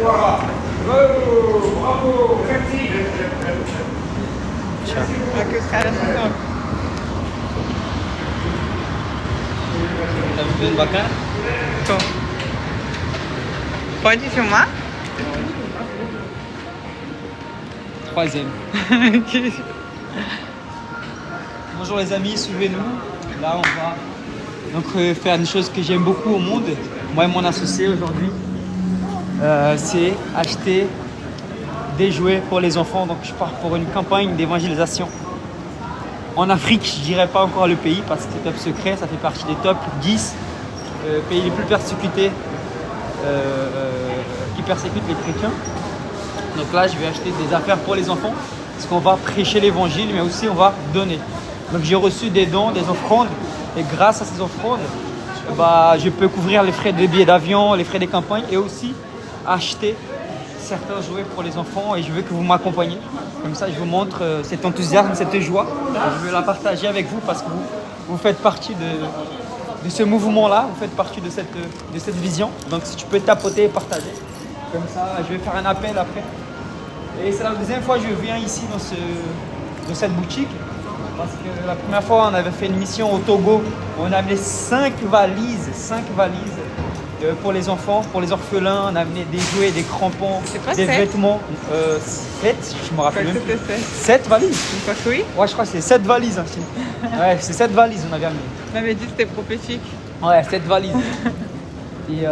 Voilà. Bravo, bravo, merci. Tá vendo bacana? Tô. Pode filmar? Troisième. Bonjour les amis, suivez-nous. Là on va donc faire une chose que j'aime beaucoup au monde. Moi et mon associé aujourd'hui, c'est acheter des jouets pour les enfants. Donc je pars pour une campagne d'évangélisation. En Afrique, je dirais pas encore le pays parce que c'est top secret, ça fait partie des top 10 pays les plus persécutés qui persécutent les chrétiens. Donc là, je vais acheter des affaires pour les enfants parce qu'on va prêcher l'évangile, mais aussi on va donner. Donc j'ai reçu des dons, des offrandes, et grâce à ces offrandes, je peux couvrir les frais des billets d'avion, les frais des campagnes et aussi acheter certains jouets pour les enfants, et je veux que vous m'accompagniez. Comme ça, je vous montre cet enthousiasme, cette joie. Je veux la partager avec vous parce que vous faites partie de ce mouvement-là, vous faites partie de cette vision. Donc si tu peux tapoter et partager. Comme ça, je vais faire un appel après. Et c'est la deuxième fois que je viens ici dans cette boutique. Parce que la première fois, on avait fait une mission au Togo. On a amené 5 valises pour les enfants, pour les orphelins. On a amené des jouets, des crampons, des vêtements. 7, je me rappelle même. 7 valises. Une fois oui. Ouais, je crois que c'est 7 valises. Hein. Ouais, c'est 7 valises on avait amené. On avait dit que c'était prophétique. Ouais, 7 valises. Et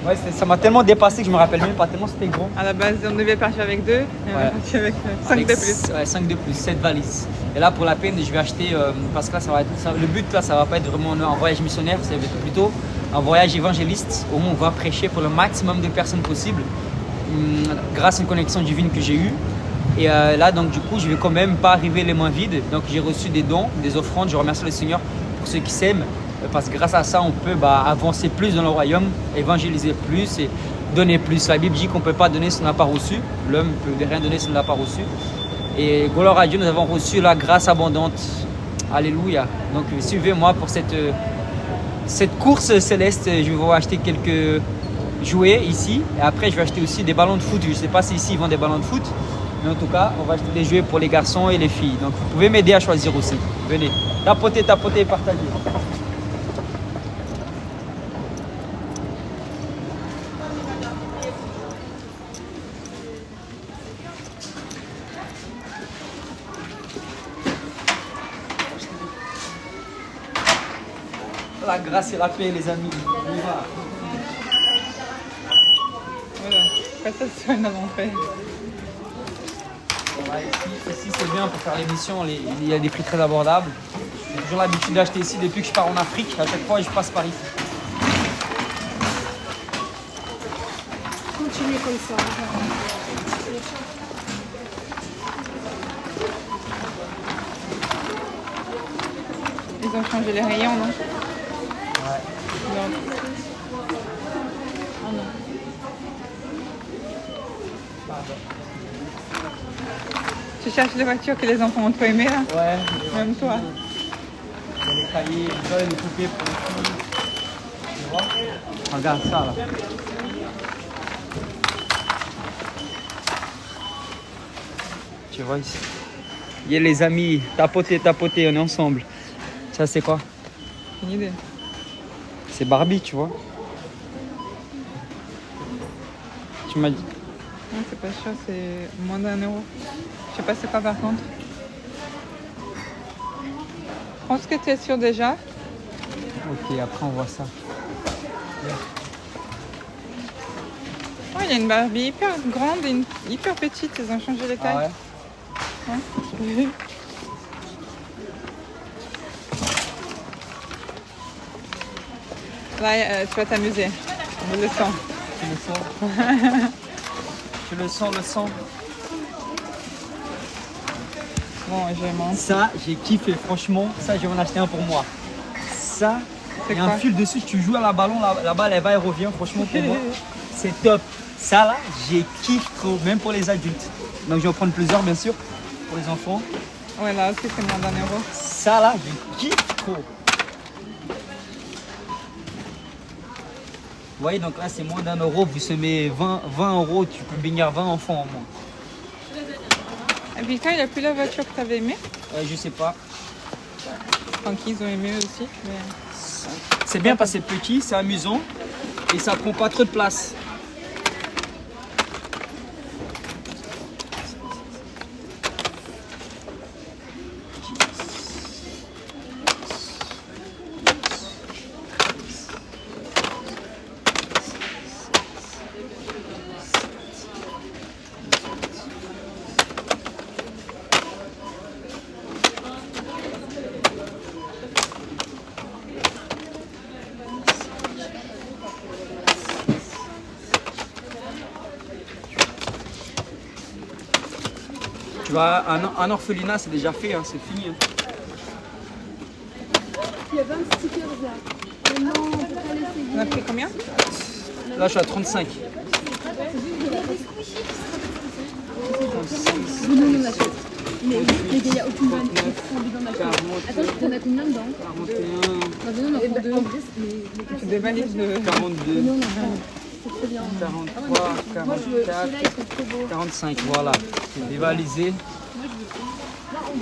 ouais, ça m'a tellement dépassé que je me rappelle même pas, tellement c'était grand. À la base, on devait partir avec 2, et on est parti avec 5 de plus. Ouais, 5 de plus, 7 valises. Et là, pour la peine, je vais acheter, parce que là, le but, là, ça va pas être vraiment un voyage missionnaire, c'est plutôt un voyage évangéliste où on va prêcher pour le maximum de personnes possible grâce à une connexion divine que j'ai eue. Et là, donc, du coup, je vais quand même pas arriver les mains vides. Donc, j'ai reçu des dons, des offrandes. Je remercie le Seigneur pour ceux qui s'aiment. Parce que grâce à ça, on peut avancer plus dans le royaume, évangéliser plus et donner plus. La Bible dit qu'on ne peut pas donner ce qu'on n'a pas reçu. L'homme ne peut rien donner ce qu'on n'a pas reçu. Et gloire à Dieu, nous avons reçu la grâce abondante. Alléluia. Donc suivez-moi pour cette course céleste. Je vais acheter quelques jouets ici. Et après, je vais acheter aussi des ballons de foot. Je ne sais pas si ici ils vendent des ballons de foot. Mais en tout cas, on va acheter des jouets pour les garçons et les filles. Donc vous pouvez m'aider à choisir aussi. Venez. Tapotez, tapotez et partagez. La grâce et la paix, les amis. On y va. Voilà, pas ça sur une avant-fait. Ouais, ici c'est bien pour faire l'émission, il y a des prix très abordables. J'ai toujours l'habitude d'acheter ici depuis que je pars en Afrique. À chaque fois, je passe par ici. Continue comme ça. Ils ont changé les rayons, non? Ouais. Non. Ah non. Pardon. Tu cherches les voitures que les enfants ont trop aimées là? Ouais. Même toi. Il y a les cahiers, les poupées pour les filles. Tu vois? Regarde ça là. Tu vois ici. Il y a les amis, tapotez, tapotez, on est ensemble. Ça c'est quoi? Une idée. C'est Barbie, tu vois. Tu m'as dit. Non, c'est pas cher, c'est moins d'1 euro. Je sais pas c'est quoi par contre. Je pense que tu es sûr déjà. Ok, après on voit ça. Oh, il y a une Barbie hyper grande et une hyper petite. Ils ont changé les tailles. Ah ouais? Hein? Là, tu vas t'amuser. Je le sens. Tu le sens? Tu le sens, le sang? Bon, je vais m'en... Ça, j'ai kiffé, franchement. Ça, je vais en acheter un pour moi. Ça, il y a un quoi? fil dessus, tu joues à la ballon, la balle, elle va et revient. Franchement, pour moi, c'est top. Ça, là, j'ai kiffé trop, même pour les adultes. Donc, je vais en prendre plusieurs, bien sûr, pour les enfants. Ouais, là aussi, c'est moins d'1 euro. Ça, là, je kiffe trop. voyez, donc là, c'est moins d'1 euro. Vous semez 20 euros, tu peux bénir 20 enfants en moins. Et puis quand il a plus la voiture que tu avais aimée, Je sais pas. enfin qu'ils ont aimé aussi. Mais... C'est bien parce que c'est petit, c'est amusant et ça prend pas trop de place. Tu vois, un orphelinat, c'est déjà fait, hein, c'est fini. Hein. Il y a 20 stickers là. Mais non, on peut pas l'essayer. On a pris combien? Là, je suis à 35. Nous, on achète. Mais oui, mais il n'y a aucune vanne qui est envie d'en acheter. Attends, t'en as combien dedans? 41, Bah, non, on en prend deux. C'est des valises de... 42, Non, non, c'est trop bien. 43, Moi, ceux-là, 44, ils sont trop beaux. 45, voilà. C'est dévalisé.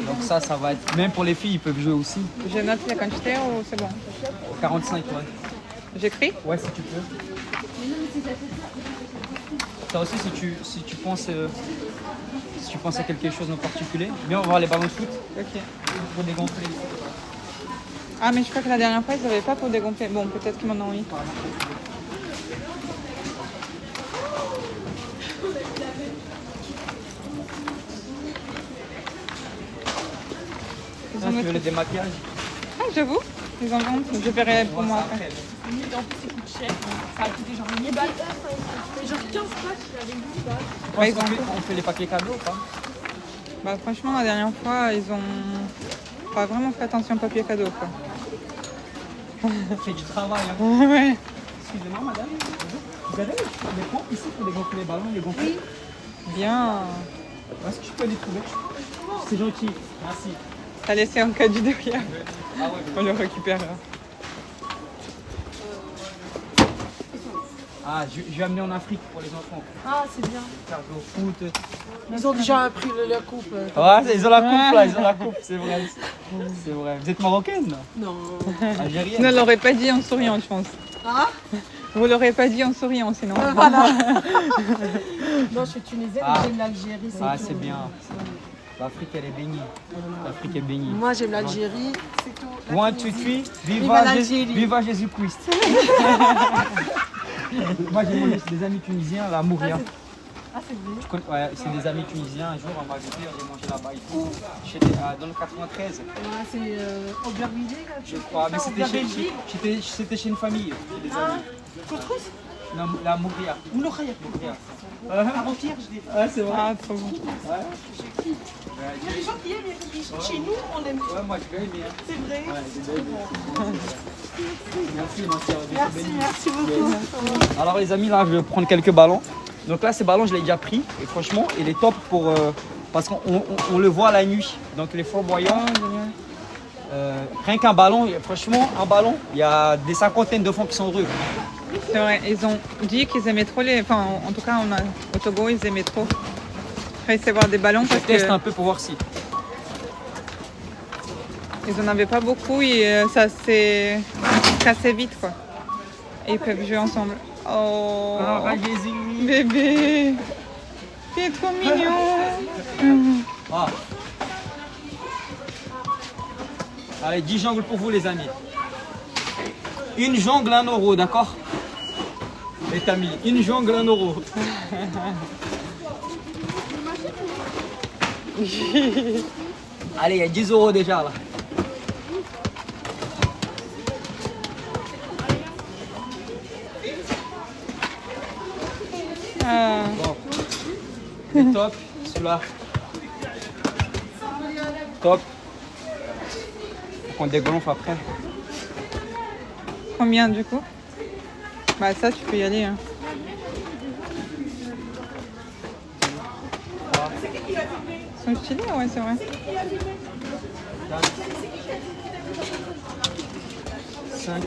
Donc ça va être... Même pour les filles, ils peuvent jouer aussi. Je note la quantité ou c'est bon? 45, ouais. J'écris? Ouais, si tu peux. Ça aussi, si tu penses à quelque chose en particulier. Viens, on va voir les ballons de foot Ok. pour dégonfler. Ah mais je crois que la dernière fois ils n'avaient pas pour dégonfler. Bon peut-être qu'ils m'en ont eu. Ils Ah, en tu ont veux le démaquillage? Ah j'avoue, ils en vendent. Je verrai pour moi après. En plus, ça coûte cher. Ça a coûté genre 1000 balles. Et genre 15 pattes, j'avais 10 balles. Tu Ouais, penses ils ont qu'on fait les paquets cadeaux ou pas? Bah franchement la dernière fois ils ont pas vraiment fait attention au papier cadeau quoi. On fait du travail. Hein. Ouais. Excusez-moi, madame. Bonjour. Vous avez des pompes ici pour dégonfler les ballons, les gonfler? Bien. Est-ce que je peux les trouver? C'est gentil. Merci. T'as laissé un caddie derrière. Ah ouais, On le récupère. Ah, je vais amener en Afrique pour les enfants. Ah, c'est bien. Faire jouer au foot. Ils ont déjà appris la coupe. Ouais, ils ont la coupe là, ils ont la coupe, c'est vrai. C'est vrai. Vous êtes marocaine? Non. Tu Algérienne? ne l'aurez pas dit en souriant je pense. Hein? Vous l'aurez pas dit en souriant sinon. Voilà. Non, je suis tunisienne, Ah. j'aime l'Algérie. Ah, tout. c'est bien. L'Afrique, elle est bénie. L'Afrique est bénie. Moi, j'aime l'Algérie. C'est tout. La One, two, Tunisie. three, Viva l'Algérie. Viva Jésus-Christ. Moi, j'ai des amis tunisiens, la Mouria. Ah, c'est vrai. Ouais, c'est des amis tunisiens. Un jour, on m'a invité, on a mangé là-bas et tout. Dans le 93, Ouais, c'est Aubervilliers, là. je crois. Mais c'était chez une famille. Chez des amis. Couscous. La Mouria. Ou le Khayat. Mouria. Avant-hier, je l'ai fait. Ah, c'est vrai. Ah trop bon. Il y a des gens qui aiment. Chez nous, on aime. Ouais, moi, j'ai bien aimé. Hein. C'est vrai. Ouais, j'ai bien aimé. Merci, ma soeur. Merci beaucoup. Alors les amis, là je vais prendre quelques ballons. Donc là ces ballons je l'ai déjà pris et franchement il est top pour parce qu'on le voit la nuit. Donc les Fort Boyard, rien qu'un ballon, franchement un ballon, il y a des cinquantaines d'enfants qui sont heureux. C'est vrai, ils ont dit qu'ils aimaient trop les... Enfin en tout cas au Togo ils aimaient trop recevoir des ballons Je parce teste que un peu pour voir si. ils en avaient pas beaucoup et ça s'est cassé vite quoi. Et ils peuvent jouer ensemble. Oh Jésus. bébé, il est trop mignon. Ah. Allez 10 jongles pour vous les amis. Une jongle 1 euro, d'accord? Les amis, une jongle 1 euro. Allez, il y a 10 euros déjà là. Ah, Bon. C'est top, celui-là. Top. Faut qu'on dégonfle après. combien du coup? Bah ça tu peux y aller. Hein. Ils sont stylés, ouais c'est vrai. 5,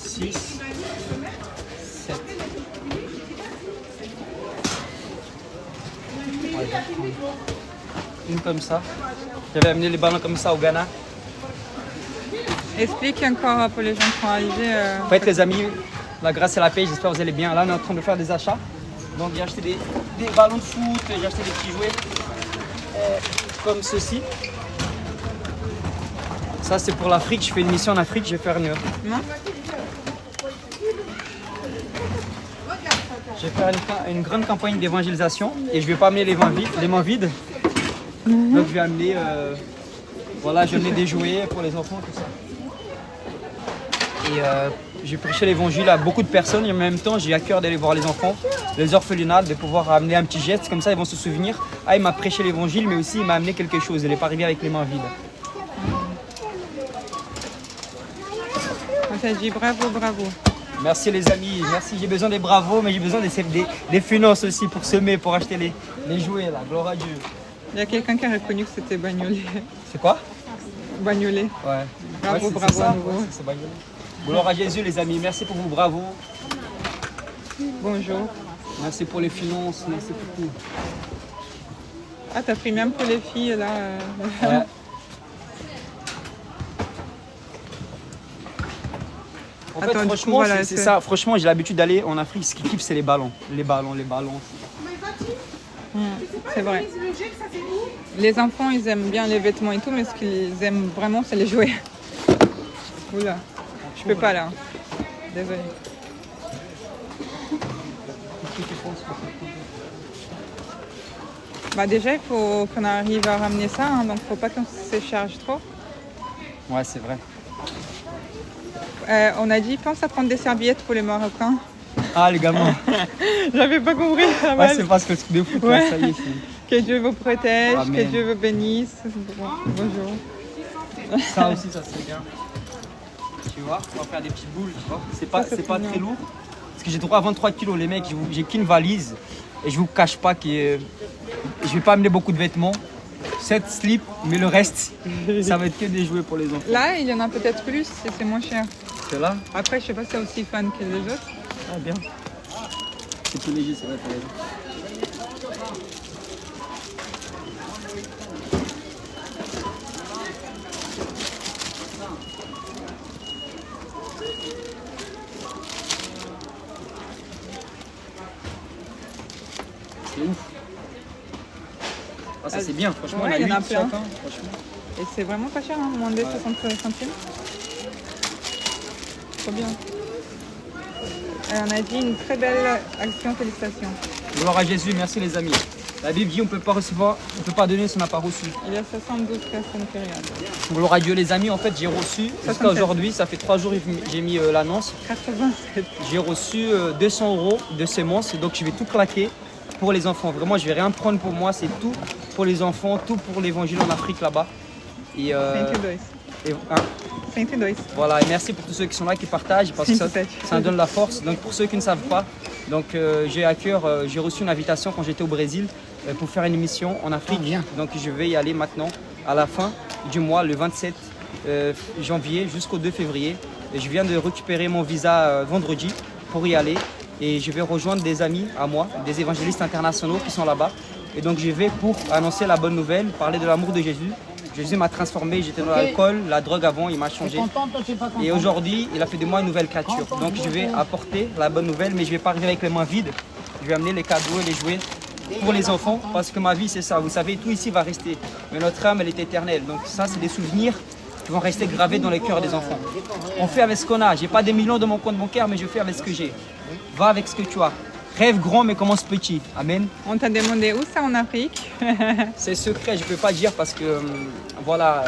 6, 27. Ouais, je vais prendre une comme ça. J'avais amené les ballons comme ça au Ghana. Explique encore pour les gens qui sont arrivés. En fait, les amis, la grâce et la paix, j'espère que vous allez bien. Là, on est en train de faire des achats. Donc, j'ai acheté des ballons de foot, j'ai acheté des petits jouets comme ceci. Ça, c'est pour l'Afrique. Je fais une mission en Afrique, je vais faire une... Non? Je vais faire une grande campagne d'évangélisation et je ne vais pas amener les mains vides. Donc, je vais amener, voilà, je vais amener des jouets pour les enfants, tout ça. Et je vais prêcher l'évangile à beaucoup de personnes et en même temps, j'ai à cœur d'aller voir les enfants, les orphelinats, de pouvoir amener un petit geste. Comme ça, ils vont se souvenir. Ah, il m'a prêché l'évangile, mais aussi il m'a amené quelque chose. Il n'est pas arrivé avec les mains vides. On t'a dit bravo, bravo. Merci les amis, merci. J'ai besoin des bravos, mais j'ai besoin des finances aussi pour semer, pour acheter les jouets là. Gloire à Dieu. Il y a quelqu'un qui a reconnu que c'était Bagnolet. C'est quoi? Bagnolet. Ouais. Bravo, Ouais, bravo ça, à nouveau. ouais, c'est Bagnolet. Gloire à Jésus les amis, merci pour vos bravos. Bonjour. Merci pour les finances, merci pour tout. Ah, t'as pris même pour les filles là. Ouais. En fait, Attends, du coup, franchement, voilà, c'est ça. Franchement, j'ai l'habitude d'aller en Afrique. Ce qui kiffe, c'est les ballons. Les ballons. C'est vrai. Les enfants, ils aiment bien les vêtements et tout, mais ce qu'ils aiment vraiment, c'est les jouets. Oula, je peux pas là. Désolée. Bah déjà, il faut qu'on arrive à ramener ça, hein, donc faut pas qu'on se charge trop. Ouais, c'est vrai. On a dit, pense à prendre des serviettes pour les Marocains. Ah, les gamins. J'avais pas compris. Ça Ouais, va. c'est parce que le truc de foot, Ouais. là, ça y est. Que Dieu vous protège, Amen. que Dieu vous bénisse. Bonjour. Ça aussi, ça serait bien. Tu vois, on va faire des petites boules, tu vois. C'est pas, Ça, c'est c'est pas mignon. très lourd. Parce que j'ai droit à 23 kilos, les mecs. J'ai qu'une valise. Et je vous cache pas que je vais pas amener beaucoup de vêtements. 7 slips, mais le reste, ça va être que des jouets pour les enfants. Là, il y en a peut-être plus, c'est moins cher. C'est là? Après, je sais pas si c'est aussi fun que les autres. Ah, bien. C'est plus léger, c'est vrai, t'as raison. C'est ouf. Ah, ça c'est bien, franchement, Ouais, on a il y en a 8 plein. chacun, franchement. Et c'est vraiment pas cher, hein, moins de 60 centimes. Trop bien. Et on a dit une très belle action, félicitations. Gloire à Jésus, merci les amis. La Bible dit on peut pas recevoir, on peut pas donner ce qu'on n'a pas reçu. Il y a 72 personnes qui regardent. Gloire à Dieu les amis, en fait j'ai reçu, jusqu'à 67. aujourd'hui, ça fait 3 jours que j'ai mis l'annonce. 87. J'ai reçu 200 € de semences, donc je vais tout claquer pour les enfants. Vraiment, je vais rien prendre pour moi, c'est tout pour les enfants, tout pour l'évangile en Afrique là-bas. Et, 52. hein, 52. voilà, et merci pour tous ceux qui sont là, qui partagent, parce que ça 57. me donne la force. Donc pour ceux qui ne savent pas, donc j'ai à cœur, j'ai reçu une invitation quand j'étais au Brésil pour faire une émission en Afrique. Donc je vais y aller maintenant à la fin du mois, le 27 janvier jusqu'au 2 février. Et je viens de récupérer mon visa vendredi pour y aller. Et je vais rejoindre des amis à moi, des évangélistes internationaux qui sont là-bas. Et donc je vais pour annoncer la bonne nouvelle, parler de l'amour de Jésus. Jésus m'a transformé, j'étais dans l'alcool, la drogue avant, il m'a changé. Et aujourd'hui, il a fait de moi une nouvelle créature. Donc je vais apporter la bonne nouvelle, mais je ne vais pas arriver avec les mains vides. Je vais amener les cadeaux et les jouets pour les enfants, parce que ma vie c'est ça. Vous savez, tout ici va rester, mais notre âme elle est éternelle. Donc ça c'est des souvenirs qui vont rester gravés dans les cœurs des enfants. On fait avec ce qu'on a. J'ai pas des millions dans mon compte bancaire, mais je fais avec ce que j'ai. Va avec ce que tu as. Rêve grand, mais commence petit. Amen. On t'a demandé où ça en Afrique. C'est secret, je peux pas dire parce que voilà,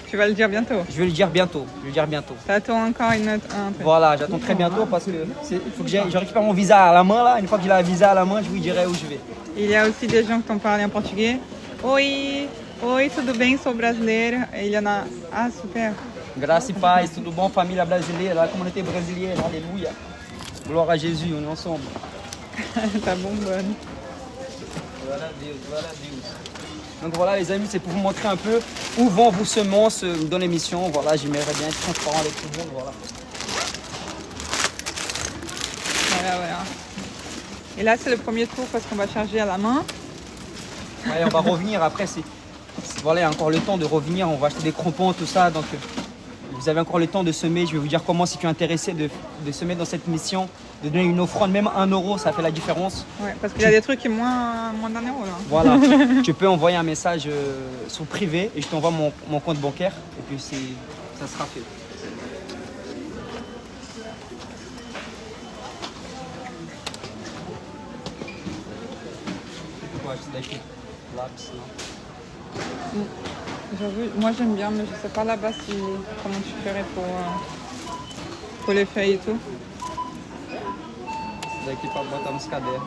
Tu vas le dire bientôt. je vais le dire bientôt. Je vais le dire bientôt. T'attends encore un truc. Voilà, j'attends très bientôt parce que il faut que je récupère mon visa à la main là. Une fois que j'ai le visa à la main, je vous dirai où je vais. Il y a aussi des gens qui t'ont parlé en portugais. Oi, oi, tudo bem? Sou brasileira. Et il y en a. Ah, super. Graça e paz, tudo bom, família brasileira, la communauté brésilienne, alléluia. Gloire à Jésus, on est ensemble. Ta bonbonne. Gloire à Dieu, gloire à Dieu. Donc voilà les amis, c'est pour vous montrer un peu où vont vos semences dans l'émission. Voilà, j'aimerais bien être transparent avec tout le monde, voilà. Voilà. Et là, c'est le premier tour parce qu'on va charger à la main. Ouais, on va revenir après. Voilà, il y a encore le temps de revenir. On va acheter des crampons, tout ça. Donc, vous avez encore le temps de semer. Je vais vous dire comment, si tu es intéressé de semer dans cette mission, de donner une offrande, même 1 euro, ça fait la différence. Ouais, parce qu'il y a des trucs qui sont moins d'1 euro là. Voilà. Tu peux envoyer un message sur privé et je t'envoie mon compte bancaire. Et puis, ça sera fait. J'avoue, moi j'aime bien, mais je sais pas là-bas comment tu ferais pour les feuilles et tout. Daqui para botar nos cadernos.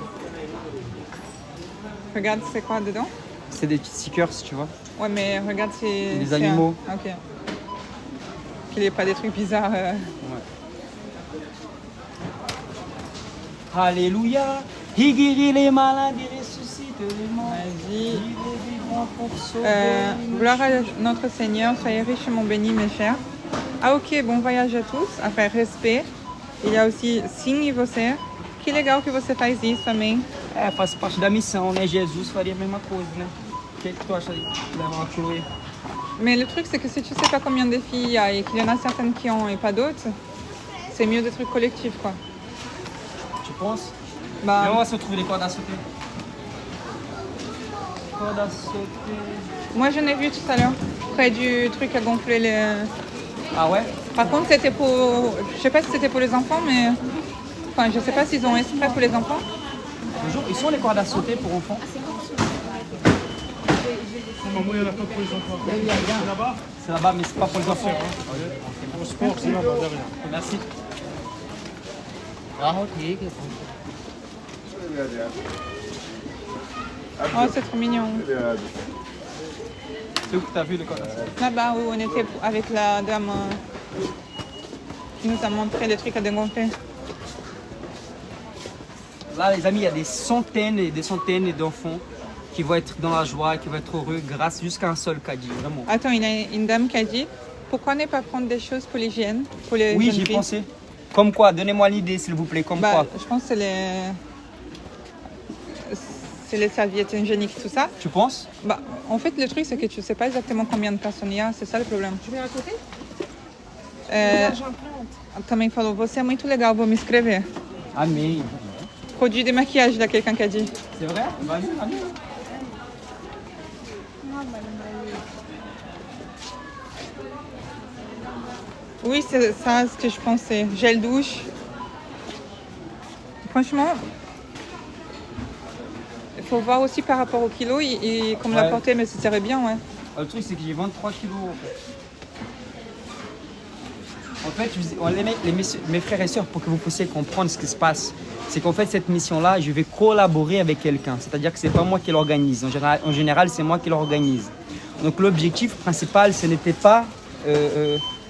Regarde, c'est quoi dedans? C'est des petits stickers, tu vois. Ouais, mais regarde, c'est... Des animaux. Ok. Qu'il n'y ait pas des trucs bizarres. Ouais. Alléluia. Il guérit les malades, il ressuscite les morts. Vas-y. Il est vivant pour sauver. Gloire à notre Seigneur, soyez richement bénis, mes chers. Ah ok, bon voyage à tous. Après, respect. Il y a aussi signe você. Que legal que você faz isso também. Faz parte da missão, né? Jesus faria a mesma coisa, né? O que tu acha de levar uma Chloé? Mais le truc, c'est que si tu sais pas combien de filles il y a et qu'il y en a certaines qui ont et pas d'autres, c'est mieux des trucs collectifs, quoi. Tu penses? Bah, Et on va se trouver les cordes à sauter. Cordes à sauter. moi, j'en ai vu tout à l'heure, près du truc à gonfler les... Ah ouais? Par contre, c'était pour... Je sais pas si c'était pour les enfants, mais... Enfin, je sais pas s'ils ont exprès pour les enfants. Bonjour, ils sont les cordes à sauter pour enfants? Maman, il y en a pas pour les enfants. C'est là-bas? C'est là-bas, mais c'est pas pour les enfants. Pour le sport, c'est là-bas, derrière. Merci. Oh, c'est trop mignon. C'est où que tu as vu les cordes à sauter? Là-bas où on était avec la dame qui nous a montré les trucs à dégonfler. Là, les amis, il y a des centaines et des centaines d'enfants qui vont être dans la joie, qui vont être heureux grâce jusqu'à un seul caddie, vraiment. Attends, il y a une dame qui a dit pourquoi ne pas prendre des choses pour l'hygiène, pour les Oui, jeunes j'y filles. pensé. Comme quoi? Donnez-moi l'idée, s'il vous plaît. Comme quoi? Je pense que c'est les serviettes hygiéniques, tout ça. Tu penses? Bah, en fait, le truc, c'est que tu sais pas exactement combien de personnes il y a, c'est ça le problème. Tu viens à côté? Também falou, você é muito legal, vou me inscrever. Amém. Produit de maquillage, là, quelqu'un qui a dit. C'est vrai? Vas-y, allez. Oui, c'est ça ce que je pensais. Gel douche. Franchement, il faut voir aussi par rapport au kilo et comme la Ouais. portée, mais ce serait bien, ouais. Le truc, c'est que j'ai 23 kilos. En fait, mes frères et sœurs, pour que vous puissiez comprendre ce qui se passe, c'est qu'en fait, cette mission-là, je vais collaborer avec quelqu'un. C'est-à-dire que ce n'est pas moi qui l'organise. En général, c'est moi qui l'organise. Donc, l'objectif principal, ce n'était pas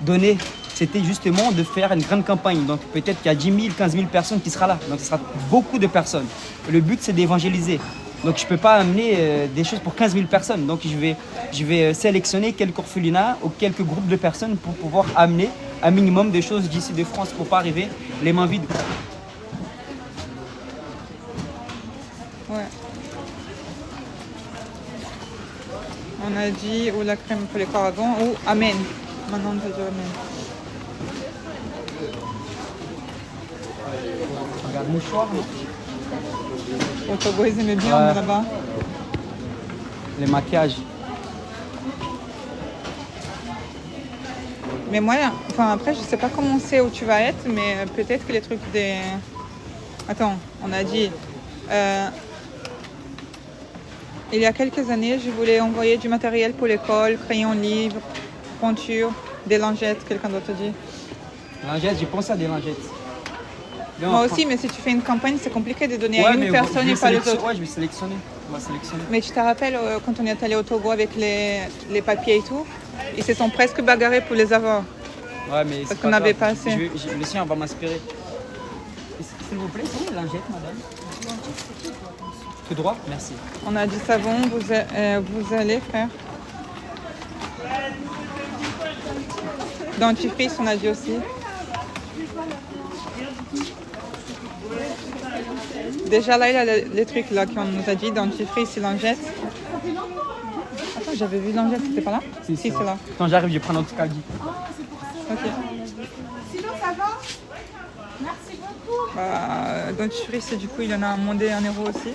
donner. C'était justement de faire une grande campagne. Donc, peut-être qu'il y a 10 000, 15 000 personnes qui seront là. Donc, ce sera beaucoup de personnes. Le but, c'est d'évangéliser. Donc, je ne peux pas amener des choses pour 15 000 personnes. Donc, je vais sélectionner quelques orphelinats ou quelques groupes de personnes pour pouvoir amener un minimum de choses d'ici de France pour ne pas arriver les mains vides. Ouais. On a dit ou la crème pour les corps avant ou amen. Maintenant, on va dire amen. Regarde, mouchoir, non? Au Togo, ils aimaient bien, Ouais. là-bas. Les maquillages. Mais moi, enfin après, je sais pas comment c'est où tu vas être, mais peut-être que les trucs des... Attends, on a dit... il y a quelques années, je voulais envoyer du matériel pour l'école, crayons, livres, pointures, des lingettes, quelqu'un d'autre dit. Lingettes, j'ai pensé à des lingettes. Viens, Moi on aussi, mais si tu fais une campagne, c'est compliqué de donner prend- à une mais personne je et vais pas les sélectionner- autres. Ouais, je vais sélectionner. On va sélectionner. Mais tu te rappelles quand on est allé au Togo avec les papiers et tout, ils se sont presque bagarrés pour les avoir. Ouais, mais c'est qu'on n'avait pas assez. Le sien va m'inspirer. S'il vous plaît, c'est une lingette, madame? Tout droit? Merci. On a dit savon, vous allez faire. Dentifrice, on a dit aussi. Déjà là, il y a les trucs là qu'on nous a dit, dentifrice et lingettes. Attends, j'avais vu lingettes, c'était pas là? Si, c'est là. Quand j'arrive, je vais prendre notre caddie. Ok. Sinon, ça va? Merci beaucoup. Dentifrice, du coup, il y en a un demandé 1 euro aussi.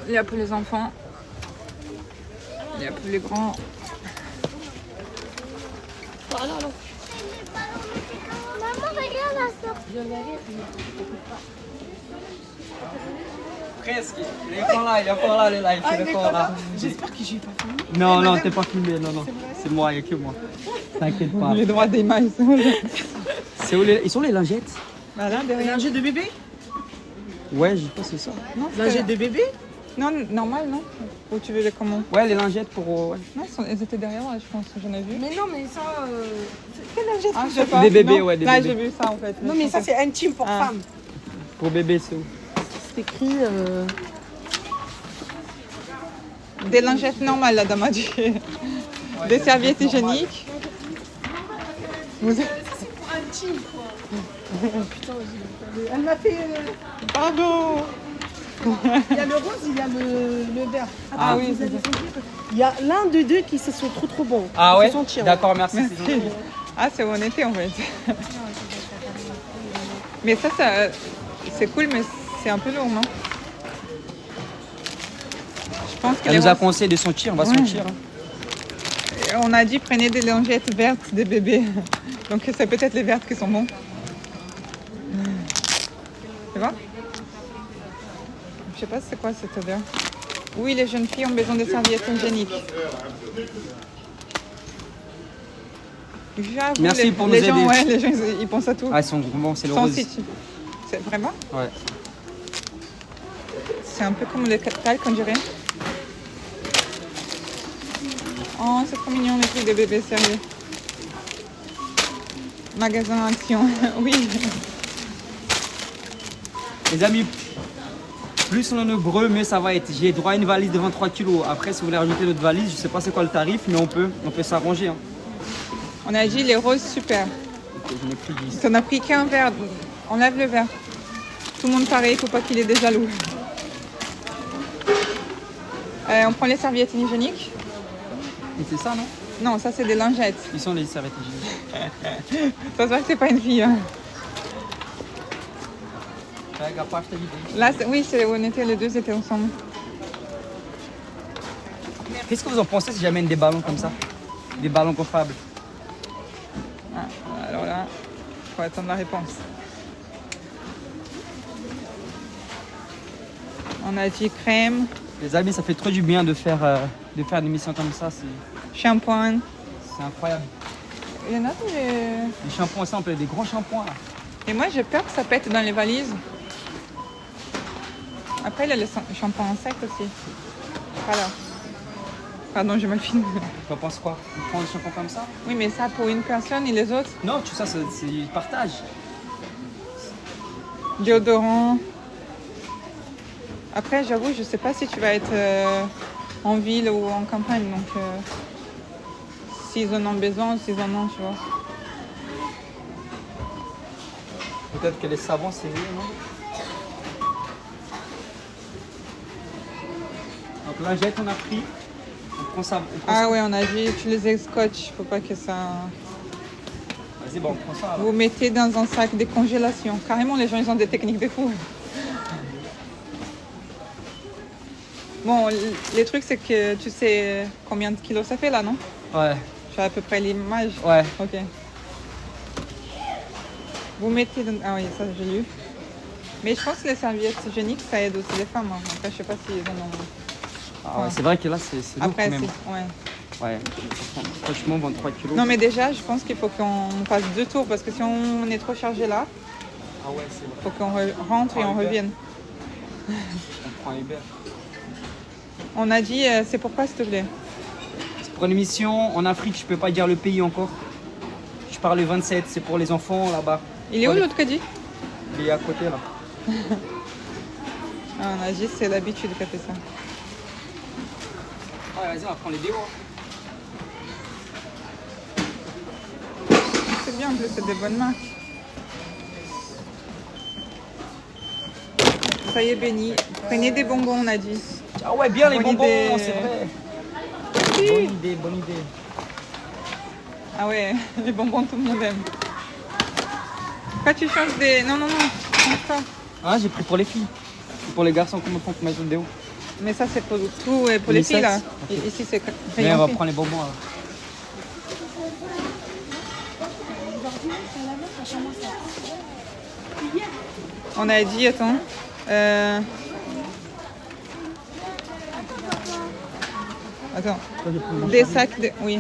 Il y a pour les enfants. Il y a pour les grands. Maman, regarde la sorte. Presque. Il est encore là, le live. Il est encore là. J'espère que j'ai pas fini. Non, non, t'es pas filmé, non, non. C'est moi, il n'y a que moi. T'inquiète pas. Les droits d'image. C'est où les... Ils sont les lingettes? Voilà, derrière. Lingette de bébé? Ouais, je pense que c'est ça. Non, Lingette de bébé? non, normal, non? Ou tu veux les comment? Ouais, les lingettes pour... ouais. Non, elles étaient derrière, là, je pense, j'en ai vu. Mais non, mais ça. Quelle lingette? Ah, je sais pas. Des bébés, Non. ouais, des Là, bébés. j'ai vu ça, en fait. Non, mais ça, c'est intime pour Ah. femme. Pour bébé, c'est où? C'est écrit. Des lingettes normales, la dame a dit. Des serviettes hygiéniques. Vous... C'est pour intime, quoi. Putain, elle m'a fait. Pardon. Il y a le rose, il y a le vert. Ah oui, vous c'est allez ça. sentir. Il y a l'un de deux qui se sont trop bons. Ah Il ouais? faut sentir. D'accord, merci. c'est Merci. gentil. Ah, c'est honnêteté en fait. Mais ça c'est cool, mais c'est un peu lourd, non? Je pense que Elle les nous a roses- conseillé de sentir, on va Ouais. sentir. hein. on a dit prenez des lingettes vertes des bébés. Donc c'est peut-être les vertes qui sont bons. Tu vois? Je sais pas c'est quoi cette odeur. Oui, les jeunes filles ont besoin de serviettes hygiéniques. J'avoue, Merci pour nous les gens, aider. ouais, les gens, ils pensent à tout. Ah, ils sont bons, c'est le Sans rose. site. C'est vraiment? Ouais. C'est un peu comme les calques, on dirait. Oh, c'est trop mignon les trucs des bébés, sérieux. Magasin Action, oui. Les amis, plus on est nombreux, mieux ça va être. J'ai droit à une valise de 23 kilos. Après, si vous voulez rajouter notre valise, je sais pas c'est quoi le tarif, mais on peut s'arranger. Hein. On a dit les roses, super. Ok, j'en ai pris 10. On a pris qu'un verre. Enlève le verre. Tout le monde pareil, il faut pas qu'il ait des jaloux. On prend les serviettes hygiéniques. Et c'est ça, non? Non, ça c'est des lingettes. Ils sont les serviettes hygiéniques. Ça se voit que c'est pas une fille. Hein. Là, oui, on était, les deux étaient ensemble. Qu'est-ce que vous en pensez si j'amène des ballons comme ça? Des ballons gonflables? Ah, alors là, faut attendre la réponse. On a dit crème, Les amis, ça fait trop du bien de faire une émission comme ça. shampoing. C'est incroyable. Il y en a des... Les shampoings, ça, on peut des grands shampoings là. Et moi, j'ai peur que ça pète dans les valises. Après, il y a le shampoing en sec aussi. Voilà. Pardon, j'ai mal filmé. Tu en penses quoi? On prend des shampoings comme ça? Oui, mais ça pour une personne et les autres, Non, tout ça, c'est partage. déodorant. Après, j'avoue, je sais pas si tu vas être en ville ou en campagne. Donc, s'ils en ont besoin ou s'ils en ont, tu vois. Peut-être que les savons, c'est mieux, non? Donc lingette, on a pris. On prend ça. Ah ouais, on a dit utiliser scotch. Faut pas que ça... Vas-y, bon, on prend ça. Alors. Vous mettez dans un sac de congélation. Carrément, les gens, ils ont des techniques de fou. Bon, les trucs, c'est que tu sais combien de kilos ça fait là, non? Ouais, Tu as à peu près l'image. ouais. Ok. Vous mettez dans... Ah oui, ça j'ai lu. Mais je pense que les serviettes hygiéniques, ça aide aussi les femmes. Hein. Après, je sais pas s'ils en ont... Ah ouais, Ouais. c'est vrai que là, c'est lourd Après, quand même. c'est... Ouais. Ouais, franchement, 23 kilos. Non, mais déjà, je pense qu'il faut qu'on fasse 2 tours parce que si on est trop chargé là, Ah ouais, c'est vrai. il faut qu'on rentre et on Uber. revienne. On prend un Uber. On a dit, c'est pourquoi, s'il te plaît? C'est pour une émission en Afrique, je peux pas dire le pays encore. Je parle le 27, c'est pour les enfants là-bas. Il est où l'autre caddie? Il est à côté là. Ah, on a dit, c'est l'habitude qu'a fait ça. Ouais, vas-y, on va prendre les déos. bien, en plus, c'est des bonnes marques. Ça y est, béni. Prenez des bonbons, on a dit. Ah ouais, bien les Bonne bonbons, idée. c'est vrai. Bonne idée. Ah ouais, les bonbons, tout le monde aime. Pourquoi tu changes des... Non, change pas. Ah, j'ai pris pour les filles. Pour les garçons, comment font pour mettre le déo? Mais ça, c'est pour tout et pour les filles, là. Ok. Et ici, c'est Mais on rayon va filles. prendre les bonbons alors. On a dit, attends. Attends. Des sacs de... Oui.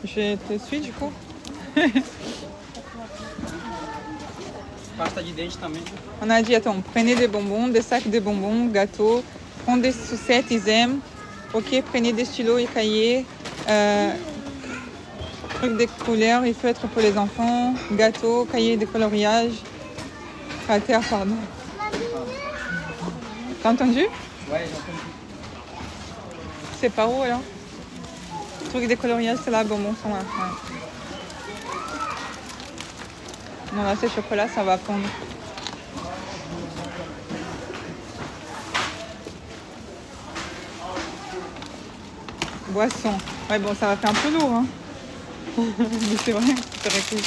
Je te suis, du coup. Pasta de dente também. On a dit, attends, prenez des bonbons, des sacs de bonbons, gâteaux, prenez des sucettes, ils aiment. Ok, prenez des stylos et cahiers. Trucs de couleurs, il faut être pour les enfants. Gâteaux, cahiers de coloriage. Crater, pardon. T'as entendu? Ouais, j'ai entendu. C'est par où alors? Trucs de coloriage, c'est là, bonbons sont là. Ouais. Non, là, c'est chocolat, ça va prendre. Boisson. Ouais, bon, ça va faire un peu lourd, hein. Mais c'est vrai, c'est très cool.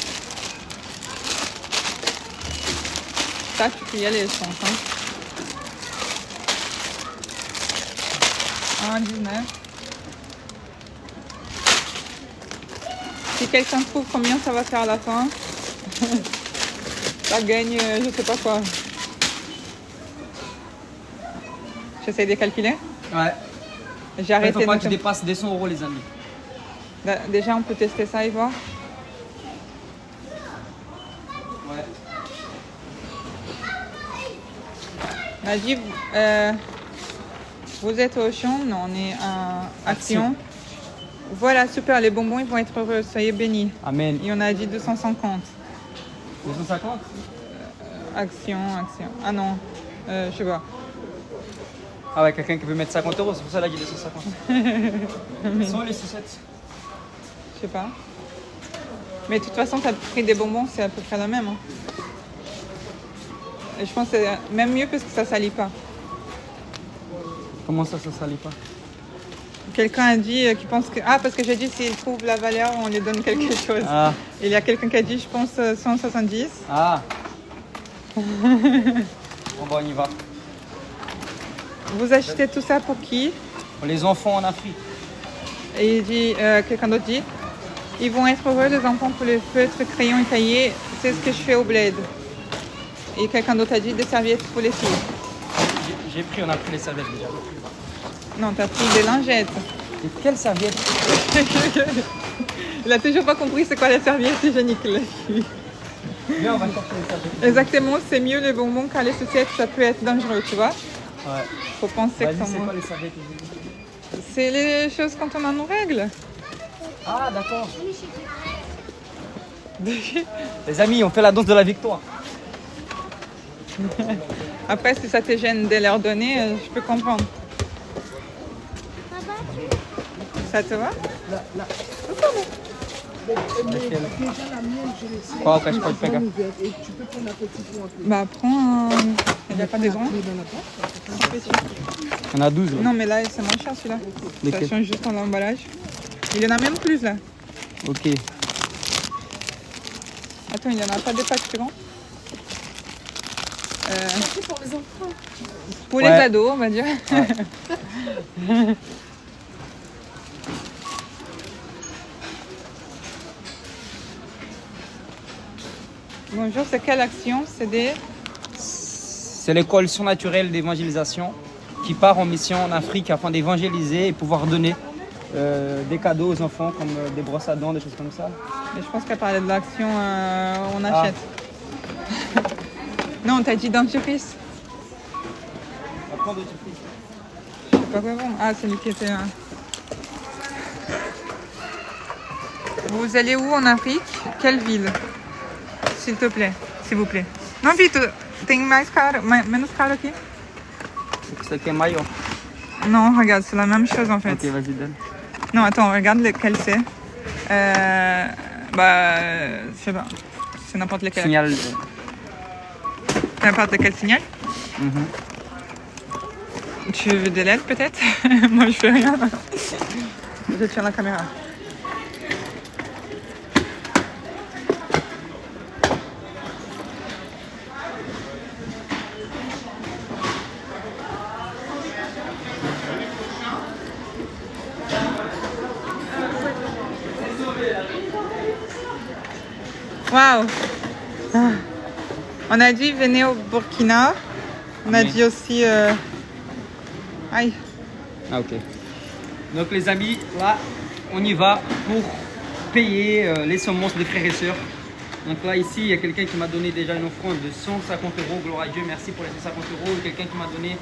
Ça, tu peux y aller, je pense. Hein. 1,19. Si quelqu'un trouve combien ça va faire à la fin, ça gagne, je sais pas quoi. J'essaie de calculer. Ouais. J'ai Il arrêté. faut pas de que tu dépasses 200 € les amis. Déjà, on peut tester ça et voir. Ouais. Najib, vous êtes au champ? Non, on est à Action. Voilà, super, les bonbons, ils vont être heureux, soyez bénis. Amen. Et on a dit 250. 250? Action. Ah non, je sais pas. Ah ouais, quelqu'un qui veut mettre 50 €, c'est pour ça qu'il a dit 250. Sont les sucettes? Je sais pas. Mais de toute façon, tu as pris des bonbons, c'est à peu près la même. Hein. Et je pense que c'est même mieux parce que ça salit pas. Comment ça salit pas? Quelqu'un a dit qu'il pense que... Ah, parce que j'ai dit s'il trouve la valeur, on lui donne quelque chose. Ah. Il y a quelqu'un qui a dit, je pense, 170. Ah. Bon, bah, on y va. Vous achetez tout ça pour qui? Pour les enfants en Afrique. Et il dit, quelqu'un d'autre dit, ils vont être heureux, les enfants, pour les feutres, crayons et cahiers. C'est ce que je fais au bled. Et quelqu'un d'autre a dit, des serviettes pour les filles. J'ai pris, on a pris les serviettes déjà. Non, t'as pris des lingettes. Et quelles serviettes? Il a toujours pas compris c'est quoi la serviette hygiénique. Là. Viens, on va chercher les serviettes. Exactement, c'est mieux les bonbons car les sucettes, ça peut être dangereux, tu vois. Ouais. Faut penser Vas-y, que c'est quoi les serviettes? c'est les choses quand on a nos règles. Ah, d'accord. Les amis, on fait la danse de la victoire. Après, si ça te gêne de leur donner, je peux comprendre. Ça te va? Laquelle? Déjà la mienne, je l'ai essayé. Qual que je pode pegar? Et tu peux prendre un petit pot un peu. Bah, prends un... Il n'y a pas besoin. Clé dans la porte. Il y en a 12 là. Non, mais là, c'est moins cher celui-là. Ça Lesquels? change juste en emballage. Il y en a même plus là. Ok. Attends, il n'y en a pas des packs plus grands. C'est pour les enfants. Pour Ouais. les ados, on va dire. Bonjour, c'est quelle action? C'est des... C'est l'école surnaturelle d'évangélisation qui part en mission en Afrique afin d'évangéliser et pouvoir donner des cadeaux aux enfants comme des brosses à dents, des choses comme ça. Mais je pense qu'elle parlait de l'action on achète. Non, t'as dit dentifrice. Je sais pas quoi bon. Ah, c'est lui qui était là. Vous allez où en Afrique? Quelle ville? S'il te plaît, s'il vous plaît. Non, vite, tem mais caro, menos caro aqui. Ça qui est maillot. Non, regarde, c'est la même chose en fait. Ok, vas-y, donne. Non, attends, regarde lequel c'est. Bah, je sais pas. C'est n'importe lequel. Signal. N'importe lequel signal. Mhm. Tu veux des LED peut-être? Moi, je fais rien. Je tiens la caméra. Waouh! Ah. On a dit venez au Burkina. On a Oui. dit aussi. Aïe. Ah ok. Donc les amis, là, on y va pour payer les semences des frères et sœurs. Donc là, ici, il y a quelqu'un qui m'a donné déjà une offrande de 150 €. Gloire à Dieu, merci pour les 150 €. Quelqu'un qui m'a donné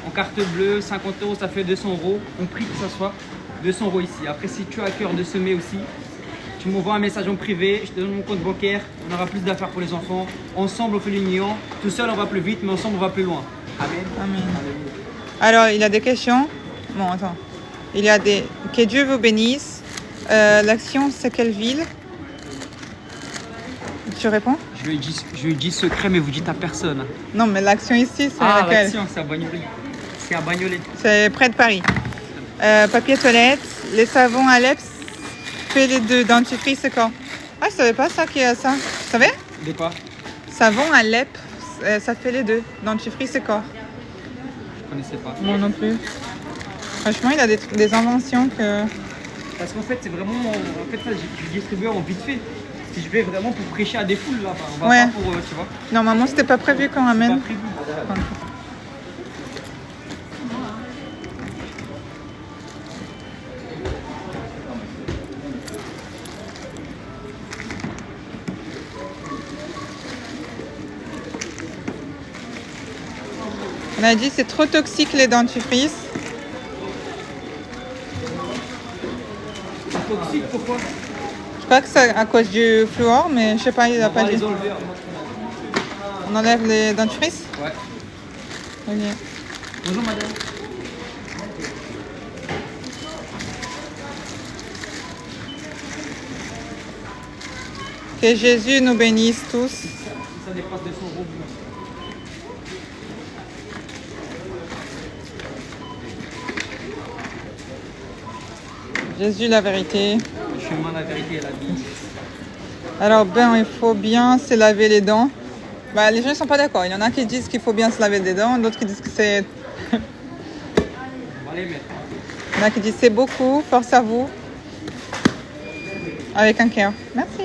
en carte bleue 50 €, ça fait 200 €. On prie que ça soit 200 € ici. Après, si tu as à cœur de semer aussi, tu m'envoies un message en privé, je te donne mon compte bancaire, on aura plus d'affaires pour les enfants. Ensemble, on fait l'union. Tout seul, on va plus vite, mais ensemble, on va plus loin. Amen. Amen. Alors, il y a des questions. Bon, attends. Il y a des. Que Dieu vous bénisse. L'action, c'est quelle ville? Tu réponds? Je lui dis secret, mais vous dites à personne. Non, mais l'action ici, c'est Ah, laquelle? l'action, c'est à Bagnolet. C'est à Bagnolet. C'est près de Paris. Papier toilette, les savons Alep, fait les deux. Dentifrice, c'est quand? Ah, je savais pas ça qu'il y a ça. Tu savais? De quoi? Savon Alep, ça fait les deux. Dentifrice, c'est quoi? Je connaissais pas. Moi non plus. Franchement, il a des inventions que. Parce qu'en fait, c'est vraiment. En fait, ça, je distribue en vite fait. Si je vais vraiment pour prêcher à des foules là-bas. On va Ouais. pas pour. Tu vois. Normalement, c'était pas prévu quand C'est même. pas prévu. On a dit c'est trop toxique les dentifrices. C'est toxique, pourquoi? Je crois que c'est à cause du fluor, mais je sais pas, il a On pas va dit. les enlever. On enlève les dentifrices? Ouais. Ok. Bonjour madame. Que Jésus nous bénisse tous. Si ça dépasse 200 €. Jésus la vérité. Le chemin, la vérité et la vie. Alors ben, il faut bien se laver les dents. Bah, les gens ne sont pas d'accord. Il y en a qui disent qu'il faut bien se laver les dents, d'autres qui disent que c'est... On va les mettre. Il y en a qui disent c'est beaucoup, force à vous. Avec un cœur. Merci.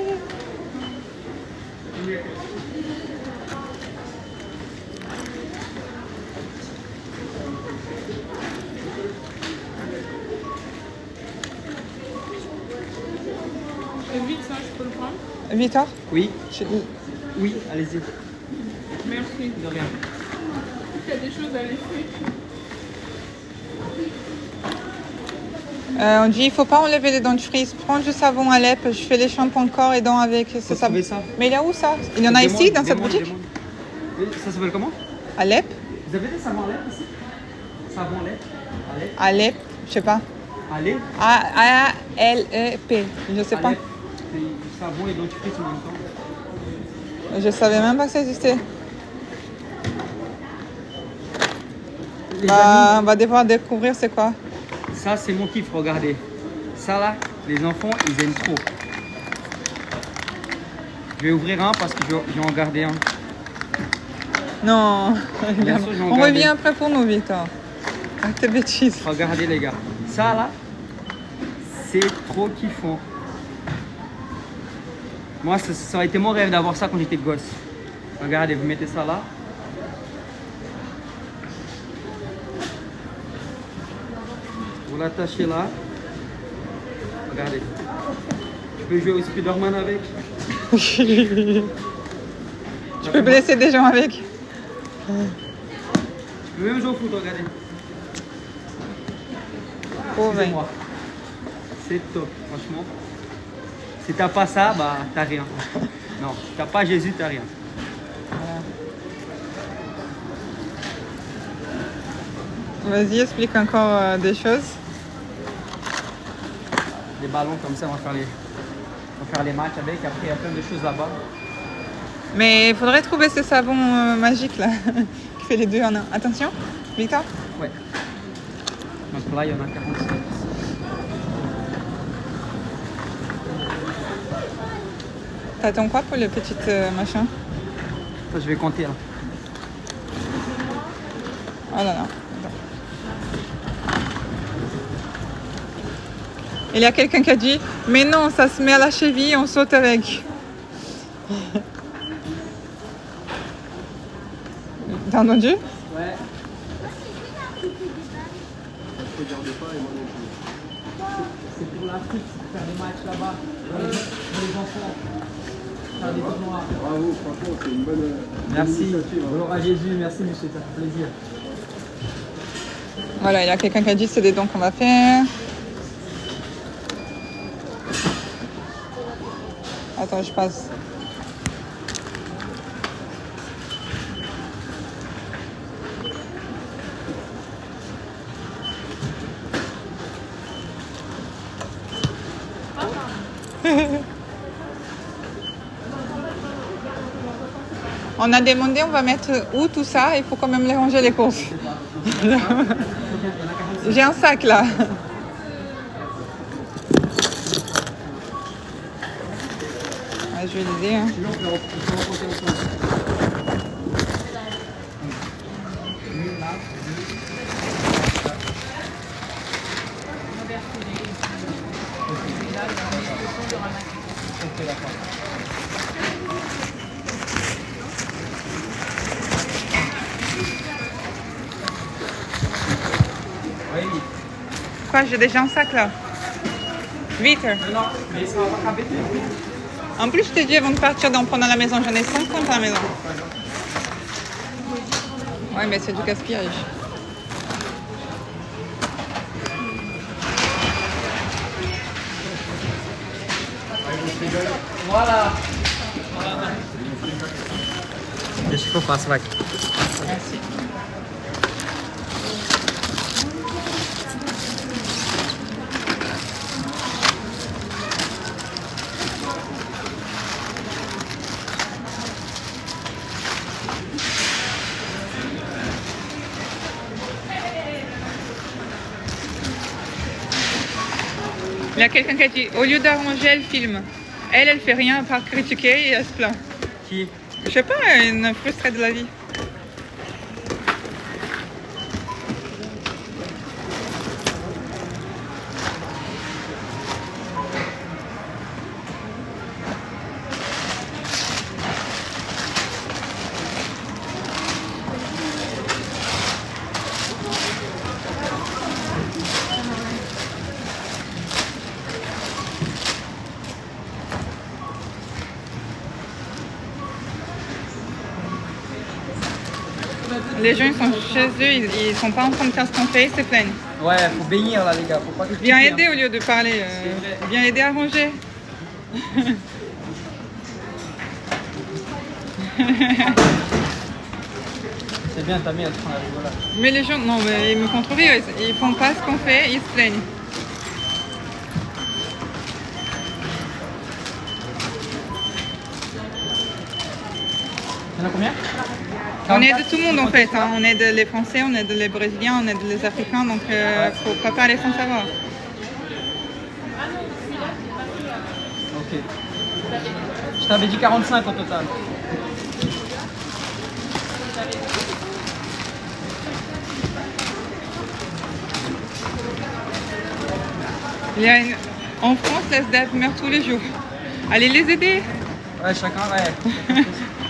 Vite, ça, je peux le prendre. Victor, Oui, je- oui, allez-y. Merci. De rien. Il y a des choses à laisser. on dit il faut pas enlever les dentifrices. Prends du savon Alep. Je fais les shampoings corps et dents avec. Faut Ça. trouver ça. Mais il y a où ça? Il y en a Demande, ici dans cette demande, boutique? demande. Oui, ça s'appelle comment? Alep, Vous avez des savons lait ici? Savon lait? Allez. Alep, je sais pas. Allez. A-L-E-P. Je sais pas. Allez. C'est du savon et dentifrice en même temps. Je savais même pas que ça existait. Les Bah, on va devoir découvrir c'est quoi. amis, ça c'est mon kiff, regardez. Ça là, les enfants, ils aiment trop. Je vais ouvrir un parce que je vais en garder un. Non. Bien sûr, j'en On garde. revient après pour nous, Victor. Avec tes bêtises. Regardez les gars. Ça là, c'est trop kiffant. Moi, ça aurait été mon rêve d'avoir ça quand j'étais gosse. Regardez, vous mettez ça là. Vous l'attachez là. Regardez. Tu peux jouer au Spider-Man avec. Tu peux blesser des gens avec. Tu peux même jouer au foot, regardez. Pauvre. Excusez-moi. C'est top, franchement. Si t'as pas ça, bah t'as rien. Non, si t'as pas Jésus, t'as rien. Vas-y, explique encore des choses. Des ballons comme ça, on va pour faire les matchs avec. Après, il y a plein de choses là-bas. Mais il faudrait trouver ce savon magique là, qui fait les deux en un. Attention, Victor. Ouais. Donc là, il y en a 45. T'attends quoi pour le petit machin? Ça, je vais compter là. Oh là là. Attends. Il y a quelqu'un qui a dit, mais non, ça se met à la cheville, on saute avec. T'as entendu? Ouais. C'est pour l'Afrique, c'est pour faire des matchs là-bas. Pour les enfants. Faire des tournois. Bravo, franchement, c'est une bonne. Merci. initiative, hein. Gloire à Jésus, merci monsieur, ça fait plaisir. Voilà, il y a quelqu'un qui a dit, c'est des dons qu'on va faire. Attends, je passe. On a demandé, on va mettre où tout ça? Il faut quand même les ranger les courses. J'ai un sac là. Ouais, je vais l'aider. Hein. Oui. Quoi, j'ai déjà un sac là. Vite. Non, mais ça va pas craper. En plus, je t'ai dit avant de partir d'en prendre à la maison. J'en ai 50 à la maison. Ouais, mais c'est du gaspillage. Voilà. Deixa que eu faço, vai. Merci. Il y a quelqu'un qui a dit, au lieu d'arranger, elle filme. Elle fait rien à part critiquer et elle se plaint. Qui? Je sais pas, une frustrée de la vie. Les gens ils sont chez eux, ils sont pas en train de faire ce qu'on fait, ils se plaignent. Ouais, faut bénir là les gars, faut pas critiquer. Viens aider au lieu de parler. Viens aider à ranger. C'est bien, t'as mis, elle prend la rigolade. Mais les gens, non, mais ils me font trop rire. Ils font pas ce qu'on fait, ils se plaignent. Il y en a combien? On aide tout le monde en fait. Hein. On aide les Français, on aide les Brésiliens, on aide les Africains. Donc, faut pas parler sans savoir. Ok. Je t'avais dit 45 au total. En France, les SDF meurent tous les jours. Allez les aider. Ouais, chacun, ouais.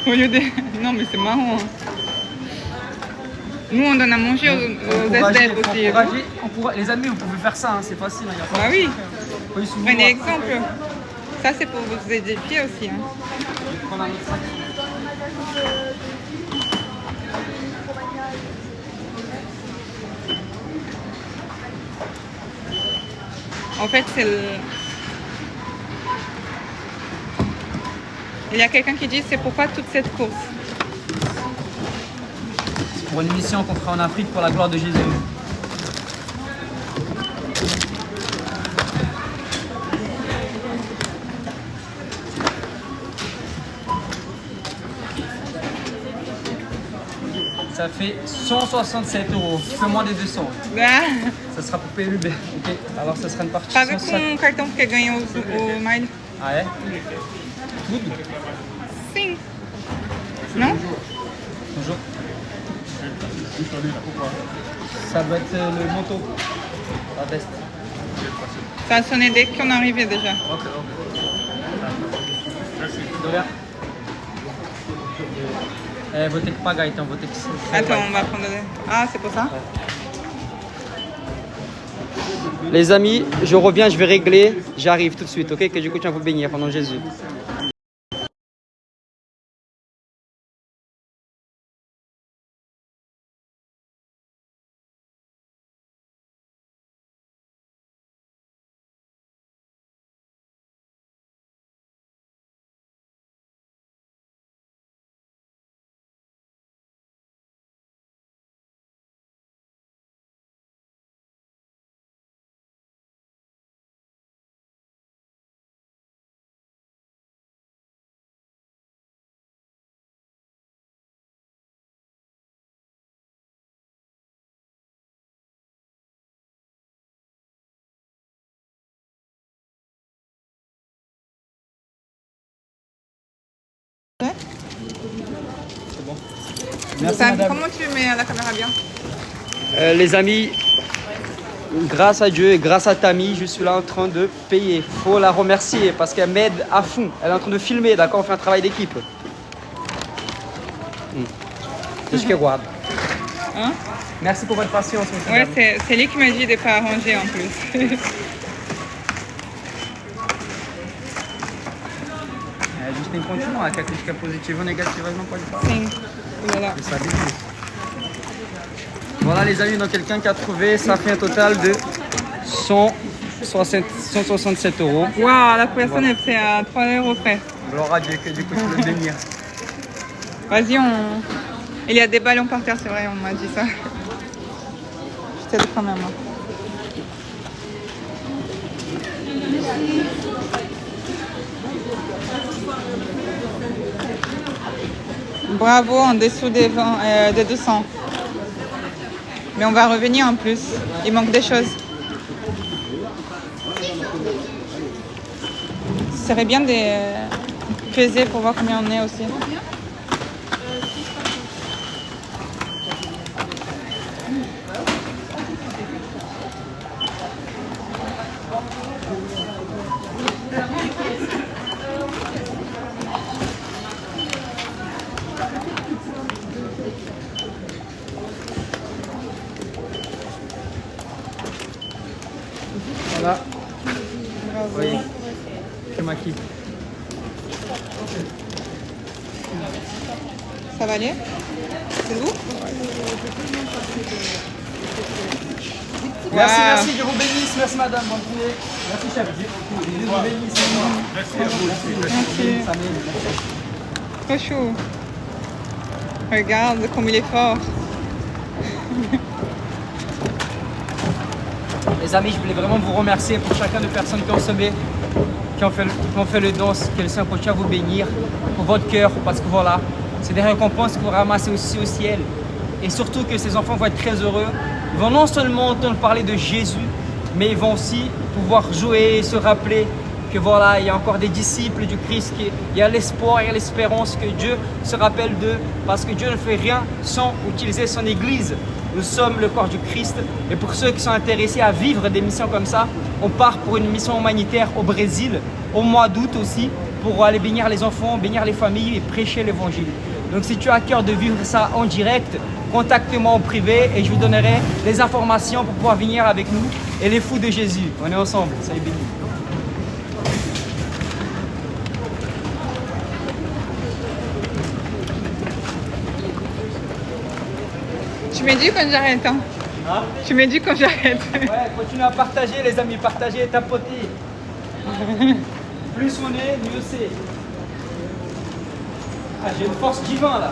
Au lieu de... Non, mais c'est marrant. Hein. Nous, on donne à manger aux SDF aussi. Les amis, vous pouvez faire ça, hein, c'est facile. Hein, y a pas Bah oui. de... Prenez exemple. Ça, c'est pour vous édifier aussi. Hein. Je vais prendre un autre sac. En fait, c'est le... Il y a quelqu'un qui dit c'est pourquoi toute cette course. Pour une mission qu'on fera en Afrique pour la gloire de Jésus. Ça fait 167 €, un peu moins de 200. Ah, Ça sera pour payer l'Uber. Ok, alors ça sera une partie paga 150. com o cartão que ganha o Miley. Ah é? Tudo? Sim. Não? Bonjour. Ça doit être le manteau. La veste. Ça a sonné dès qu'on est arrivé déjà. Ok. De rien. Vou ter que pagar então, vou ter que... Attends, on va prendre... Ah, c'est pour ça? Les amis, je reviens, je vais régler. J'arrive tout de suite, ok? Que je continue à vous bénir pendant Jésus. Merci, Ça, madame. comment tu mets la caméra bien? Les amis, grâce à Dieu et grâce à Tammy, je suis là en train de payer. Faut la remercier parce qu'elle m'aide à fond. Elle est en train de filmer, d'accord? On fait un travail d'équipe. C'est ce que guarde. Hein? Merci pour votre patience, monsieur. Ouais, c'est lui qui m'a dit de ne pas arranger en plus. A gente tem que continuar, que a crítica positiva ou negativa não pode falar. Sim. Voilà. Vous savez tout. Voilà les amis, donc quelqu'un qui a trouvé, ça fait un total de 167 €. Waouh, la personne c'est à 3 € près. Gloire à Dieu, que du coup tu peux le bénir. Vas-y, il y a des ballons par terre, c'est vrai, on m'a dit ça. Je t'aide quand même. Bravo, en dessous des 200. Mais on va revenir en plus. Il manque des choses. Ce serait bien de peser pour voir combien on est aussi. Voilà. Oui. Je maquille. Ça va aller? C'est lourd? Merci, Wow. merci, Dieu vous bénisse. Merci madame, bonne journée. Merci chef. Dieu vous bénisse. Merci à vous. Trop chaud. Regarde comme il est fort. Les amis, je voulais vraiment vous remercier pour chacun des personnes qui ont semé, qui ont fait le don, que le Seigneur continue à vous bénir pour votre cœur, parce que voilà, c'est des récompenses que vous ramassez aussi au ciel. Et surtout que ces enfants vont être très heureux. Ils vont non seulement entendre parler de Jésus, mais ils vont aussi pouvoir jouer et se rappeler que voilà, il y a encore des disciples du Christ, il y a l'espoir, il y a l'espérance, que Dieu se rappelle d'eux, parce que Dieu ne fait rien sans utiliser son Église. Nous sommes le corps du Christ, et pour ceux qui sont intéressés à vivre des missions comme ça, on part pour une mission humanitaire au Brésil, au mois d'août aussi, pour aller bénir les enfants, bénir les familles et prêcher l'évangile. Donc si tu as à cœur de vivre ça en direct, contacte-moi en privé et je vous donnerai les informations pour pouvoir venir avec nous et les fous de Jésus. On est ensemble, soyez bénis. Tu m'éduques quand j'arrête, hein? Hein? Tu m'éduques quand j'arrête. Ouais, continue à partager les amis, partager et tapoter. Plus on est, mieux c'est. Ah, j'ai une force divine là.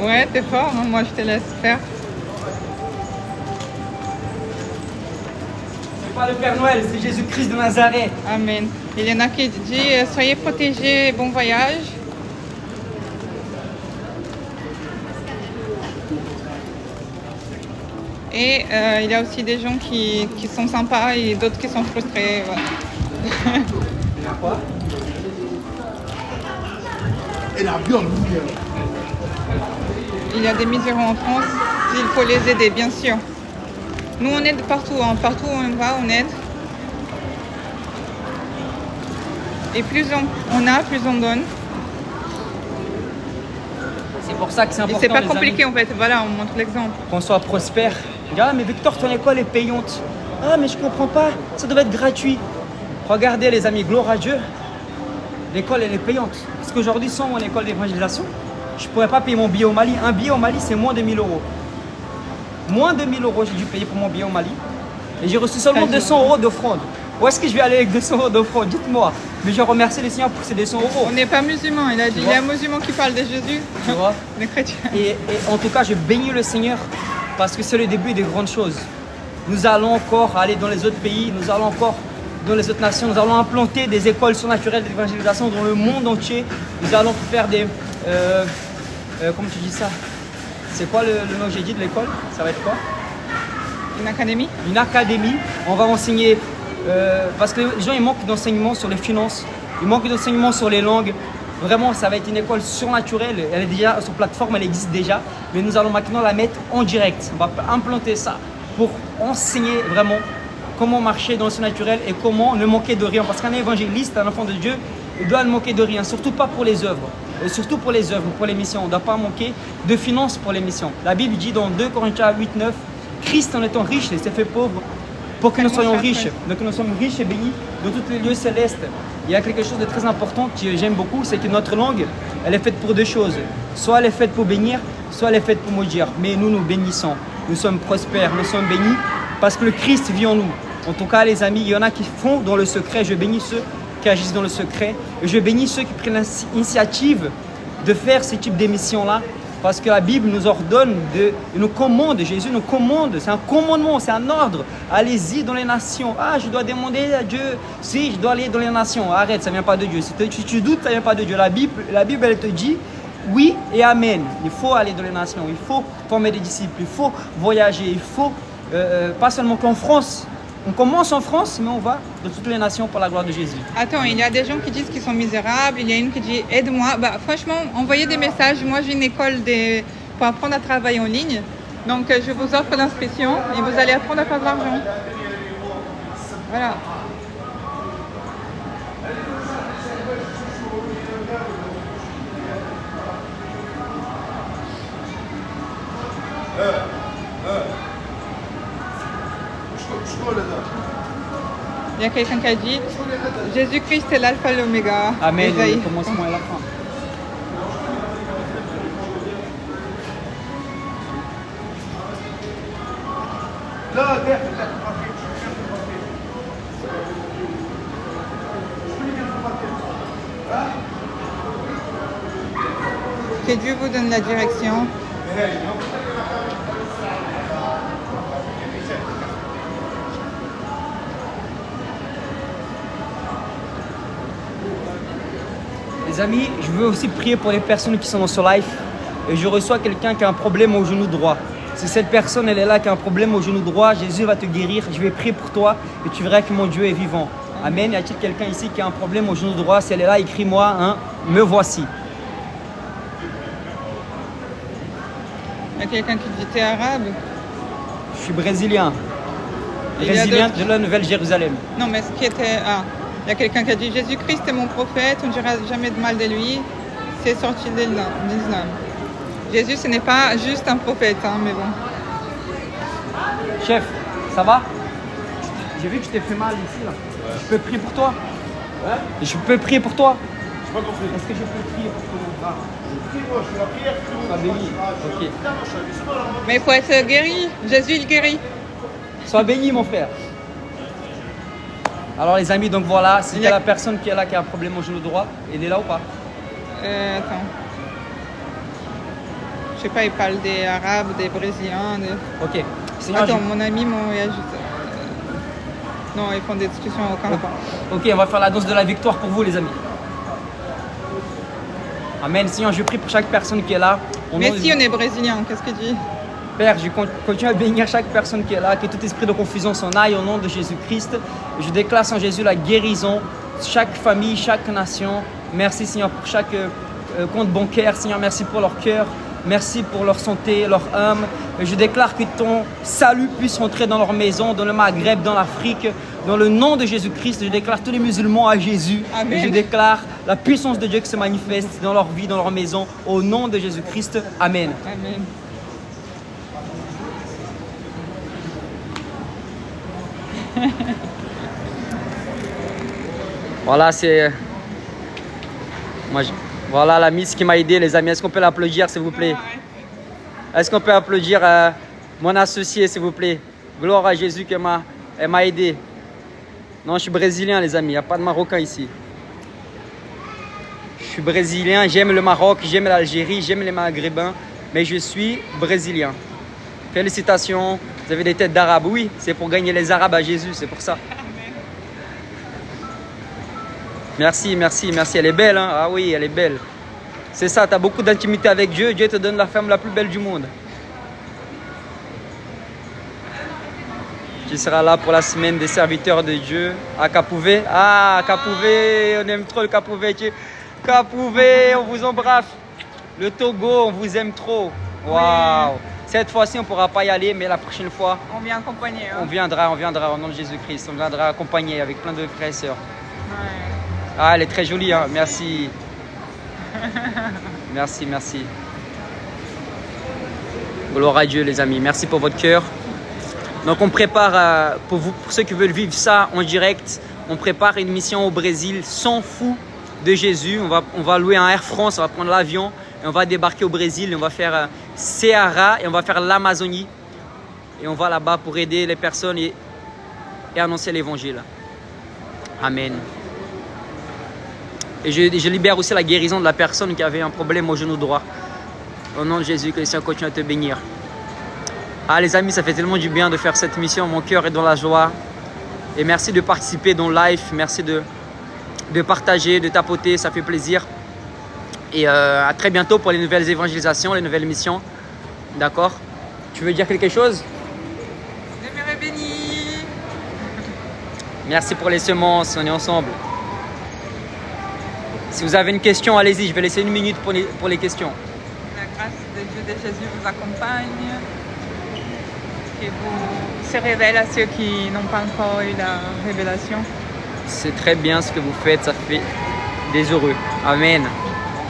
Ouais, t'es fort, hein? Moi je te laisse faire. C'est pas le Père Noël, c'est Jésus-Christ de Nazareth. Amen. Il y en a qui disent soyez protégés, bon voyage. Et il y a aussi des gens qui sont sympas et d'autres qui sont frustrés. Voilà. Quoi? Et la viande, Il y a des miséreux en France, il faut les aider, bien sûr. Nous, on aide partout, hein. Partout où on va, on aide. Et plus on a, plus on donne. C'est pour ça que c'est Et important. c'est pas les compliqué amis, en fait, voilà, on montre l'exemple. qu'on soit prospère. Ah, mais Victor, ton école est payante. Ah, mais je comprends pas, ça doit être gratuit. Regardez les amis, gloire à Dieu. L'école, elle est payante. Parce qu'aujourd'hui, sans mon école d'évangélisation, je ne pourrais pas payer mon billet au Mali. Un billet au Mali, c'est moins de 1000 euros. Moins de 1000 euros, j'ai dû payer pour mon billet au Mali. Et j'ai reçu seulement 200 euros d'offrande. Où est-ce que je vais aller avec 200 euros d'offrande? Dites-moi. Mais je remercie le Seigneur pour ces 200 euros. On n'est pas musulmans, il a dit. Tu Il y a vois? un musulman qui parle de Jésus, Tu vois? les chrétiens. Et en tout cas, je bénis le Seigneur parce que c'est le début des grandes choses. Nous allons encore aller dans les autres pays, nous allons encore dans les autres nations, nous allons implanter des écoles surnaturelles d'évangélisation dans le monde entier. Nous allons faire des... comment tu dis ça? C'est quoi le nom que j'ai dit de l'école? Ça va être quoi? Une académie. Une académie. On va enseigner, parce que les gens ils manquent d'enseignement sur les finances, ils manquent d'enseignement sur les langues. Vraiment, ça va être une école surnaturelle. Elle est déjà sur plateforme, elle existe déjà. Mais nous allons maintenant la mettre en direct. On va implanter ça pour enseigner vraiment comment marcher dans le surnaturel et comment ne manquer de rien. Parce qu'un évangéliste, un enfant de Dieu, il doit ne manquer de rien, surtout pas pour les œuvres. Et surtout pour les œuvres, pour les missions. On ne doit pas manquer de finances pour les missions. La Bible dit dans 2 Corinthiens 8, 9, Christ en étant riche, il s'est fait pauvre pour que nous soyons riches. Donc nous sommes riches et bénis dans tous les lieux célestes. Il y a quelque chose de très important que j'aime beaucoup, c'est que notre langue, elle est faite pour deux choses. Soit elle est faite pour bénir, soit elle est faite pour maudire. Mais nous, nous bénissons. Nous sommes prospères, nous sommes bénis parce que le Christ vit en nous. En tout cas, les amis, il y en a qui font dans le secret. Je bénis ceux qui agissent dans le secret. Et je bénis ceux qui prennent l'initiative de faire ce type d'émission-là. Parce que la Bible nous ordonne, nous commande, Jésus nous commande, c'est un commandement, c'est un ordre. Allez-y dans les nations. Ah, je dois demander à Dieu, si je dois aller dans les nations. Arrête, ça ne vient pas de Dieu. Si tu doutes, ça ne vient pas de Dieu. La Bible, elle te dit oui et amen. Il faut aller dans les nations, il faut former des disciples, il faut voyager, il faut, pas seulement qu'en France. On commence en France, mais on va dans toutes les nations pour la gloire de Jésus. Attends, il y a des gens qui disent qu'ils sont misérables. Il y a une qui dit aide-moi. Bah, franchement, envoyez des messages. Moi, j'ai une école pour apprendre à travailler en ligne. Donc, je vous offre l'inscription et vous allez apprendre à faire de l'argent. Voilà. Il y a quelqu'un qui a dit Jésus-Christ est l'alpha et l'oméga. Amen, Ésaïe. le commencement et la fin. Que Dieu vous donne la direction. Les amis, je veux aussi prier pour les personnes qui sont dans ce live. Et je reçois quelqu'un qui a un problème au genou droit. Si cette personne, elle est là, qui a un problème au genou droit, Jésus va te guérir. Je vais prier pour toi et tu verras que mon Dieu est vivant. Amen. Y a-t-il quelqu'un ici qui a un problème au genou droit? Si elle est là, écris-moi, hein, me voici. Il y a quelqu'un qui dit t'es arabe. Je suis brésilien. Il y a Brésilien d'autres- de la Nouvelle-Jérusalem. Non, mais ce qui était. Ah, il y a quelqu'un qui a dit Jésus-Christ est mon prophète, on ne dira jamais de mal de lui. C'est sorti de l'islam. Jésus, ce n'est pas juste un prophète, hein, mais bon. Chef, ça va? J'ai vu que tu t'es fait mal ici, là. Je peux prier pour toi? Je peux prier pour toi? J'ai pas compris. Est-ce que je peux prier pour toi? Prie-moi, je fais la prière. Sois béni. Ok. Mais il faut être guéri. Jésus, il guérit. Sois béni, mon frère. Alors, les amis, donc voilà, Il c'était y a- la personne qui est là, qui a un problème au genou droit. Il est là ou pas? Attends. Je sais pas, il parle des Arabes, des Brésiliens. Ok. Seigneur, Attends, mon ami m'a ajouté. Non, ils font des discussions à aucun rapport. Ok, on va faire la danse de la victoire pour vous, les amis. Amen. Seigneur, je prie pour chaque personne qui est là. Au nom Mais de- si on est brésilien, qu'est-ce qu'il dit? Père, je continue à bénir chaque personne qui est là, que tout esprit de confusion s'en aille au nom de Jésus-Christ. Je déclare en Jésus la guérison, chaque famille, chaque nation. Merci Seigneur pour chaque compte bancaire. Seigneur, merci pour leur cœur. Merci pour leur santé, leur âme. Je déclare que ton salut puisse rentrer dans leur maison, dans le Maghreb, dans l'Afrique. Dans le nom de Jésus-Christ, je déclare tous les musulmans à Jésus. Amen. Et je déclare la puissance de Dieu qui se manifeste dans leur vie, dans leur maison. Au nom de Jésus-Christ. Amen. Amen. Voilà, c'est... Voilà la miss qui m'a aidé, les amis. Est-ce qu'on peut l'applaudir, s'il vous plaît? Est-ce qu'on peut applaudir mon associé, s'il vous plaît? Gloire à Jésus qui m'a aidé. Non, je suis brésilien, les amis. Il n'y a pas de Marocain ici. Je suis brésilien. J'aime le Maroc, j'aime l'Algérie, j'aime les Maghrébins. Mais je suis brésilien. Félicitations. Vous avez des têtes d'Arabes. Oui, c'est pour gagner les Arabes à Jésus. C'est pour ça. Merci, merci, merci. Elle est belle, hein? Ah oui, elle est belle. C'est ça, tu as beaucoup d'intimité avec Dieu. Dieu te donne la femme la plus belle du monde. Tu seras là pour la semaine des serviteurs de Dieu à Kapouvé. Ah, Kapouvé, on aime trop le Kapouvé. Kapouvé, on vous embrasse. Le Togo, on vous aime trop. Waouh! Cette fois-ci, on ne pourra pas y aller, mais la prochaine fois, On vient accompagner. Hein. on viendra au nom de Jésus-Christ. On viendra accompagner avec plein de frères et sœurs. Ouais. Ah, elle est très jolie, hein? Merci. Merci, merci. Gloire à Dieu, les amis. Merci pour votre cœur. Donc, on prépare, pour ceux qui veulent vivre ça en direct, on prépare une mission au Brésil sans fou de Jésus. On va louer un Air France, on va prendre l'avion et on va débarquer au Brésil. On va faire Ceará et on va faire l'Amazonie. Et on va là-bas pour aider les personnes et annoncer l'évangile. Amen. Et je libère aussi la guérison de la personne qui avait un problème au genou droit. Au nom de Jésus, que le Seigneur continue à te bénir. Ah les amis, ça fait tellement du bien de faire cette mission. Mon cœur est dans la joie. Et merci de participer dans le live. Merci de partager, de tapoter. Ça fait plaisir. Et à très bientôt pour les nouvelles évangélisations, les nouvelles missions. D'accord? Tu veux dire quelque chose? Demeurez bénis. Merci pour les semences. On est ensemble. Si vous avez une question, allez-y. Je vais laisser une minute pour les questions. La grâce de Dieu de Jésus vous accompagne. Et vous se révèle à ceux qui n'ont pas encore eu la révélation. C'est très bien ce que vous faites. Ça fait des heureux. Amen.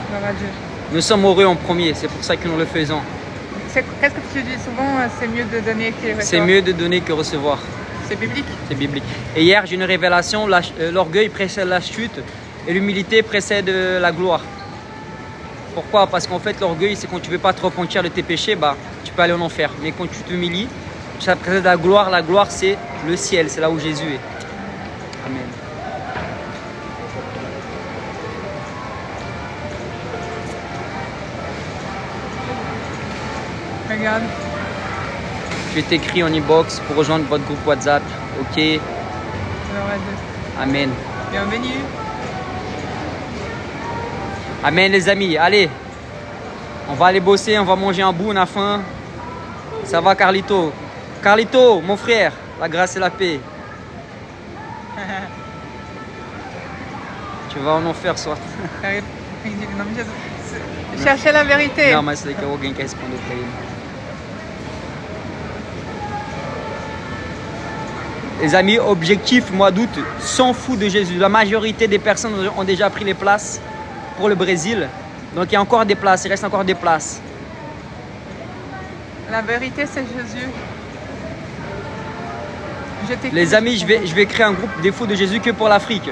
Gloire à Dieu. Nous sommes heureux en premier. C'est pour ça que nous le faisons. Qu'est-ce que tu dis souvent? C'est mieux de donner que recevoir. C'est mieux de donner que recevoir. C'est biblique. C'est biblique. Et hier, j'ai une révélation. L'orgueil précède la chute. Et l'humilité précède la gloire. Pourquoi? Parce qu'en fait, l'orgueil, c'est quand tu ne veux pas te repentir de tes péchés, tu peux aller en enfer. Mais quand tu t'humilies, ça précède la gloire. La gloire, c'est le ciel. C'est là où Jésus est. Amen. Regarde. Je t'écris en inbox pour rejoindre votre groupe WhatsApp. Ok. Gloire à Dieu. Amen. Bienvenue. Amen les amis, allez, on va aller bosser, on va manger un bout, on a faim. Ça va Carlito? Carlito, mon frère, la grâce et la paix. Tu vas en enfer ce soir. Cherchez la vérité. Não, mas isso daqui é alguém que respondeu pra ele. Les amis, objectif mois d'août, s'en fout de Jésus. La majorité des personnes ont déjà pris les places pour le Brésil. Donc il y a encore des places, il reste encore des places. La vérité, c'est Jésus. Les amis, je vais créer un groupe des fous de Jésus que pour l'Afrique.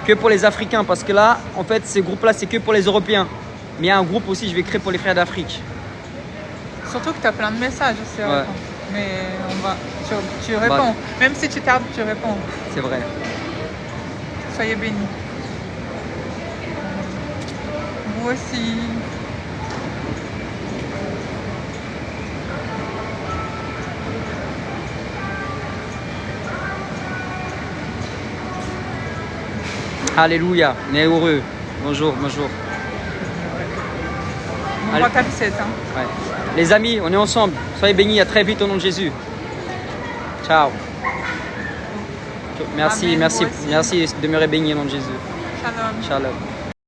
Que pour les Africains. Parce que là, en fait, ces groupes-là, c'est que pour les Européens. Mais il y a un groupe aussi, je vais créer pour les frères d'Afrique. Surtout que tu as plein de messages aussi. Ouais. Mais tu réponds. Même si tu tardes, tu réponds. C'est vrai. Soyez bénis. Vous aussi. Alléluia, on est heureux. Bonjour, bonjour. On Allez. voit ta recette. Hein. Ouais. Les amis, on est ensemble. Soyez bénis, à très vite au nom de Jésus. Ciao. Merci, Amen, merci, vous aussi. merci de demeurer bénis au nom de Jésus. Shalom. Shalom.